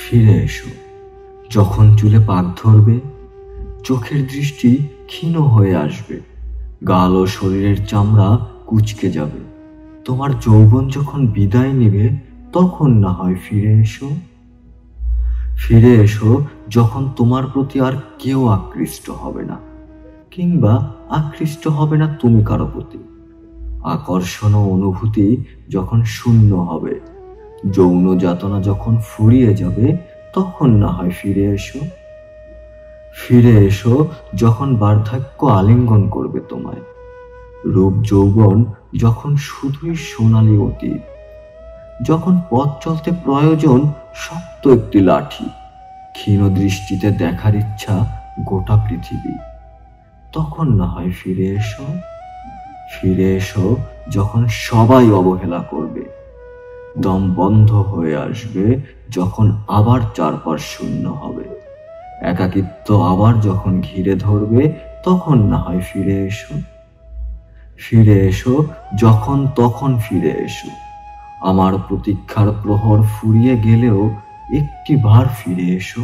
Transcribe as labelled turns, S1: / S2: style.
S1: ফিরে এসো যখন চুলে পাক ধরবে, চোখের দৃষ্টি ক্ষীণ হয়ে আসবে, গাল ও শরীরের চামড়া কুঁচকে যাবে। তোমার যৌবন যখন বিদায় নেবে, তখন না হয় ফিরে এসো। ফিরে এসো যখন তোমার প্রতি আর কেউ আকৃষ্ট হবে না, কিংবা আকৃষ্ট হবে না তুমি কারো প্রতি। আকর্ষণ ও অনুভূতি যখন শূন্য হবে, যৌন যাতনা যখন ফুরিয়ে যাবে, তখন না হয় ফিরে এসো। ফিরে এসো যখন বার্ধক্য আলিঙ্গন করবে তোমায়, রূপ যৌবন যখন শুধুই সোনালী অতীত, যখন পথ চলতে প্রয়োজন শক্ত একটি লাঠি, ক্ষীণ দৃষ্টিতে দেখার ইচ্ছা গোটা পৃথিবী, তখন না হয় ফিরে এসো। ফিরে এসো যখন সবাই অবহেলা করবে, দম বন্ধ হয়ে আসবে যখন আবার চারপাশ শূন্য হবে, একাকিত্ব আবার যখন ঘিরে ধরবে, তখন না হয় ফিরে এসো। ফিরে এসো যখন তখন ফিরে এসো। আমার প্রতীক্ষার প্রহর ফুরিয়ে গেলেও একটি বার ফিরে এসো।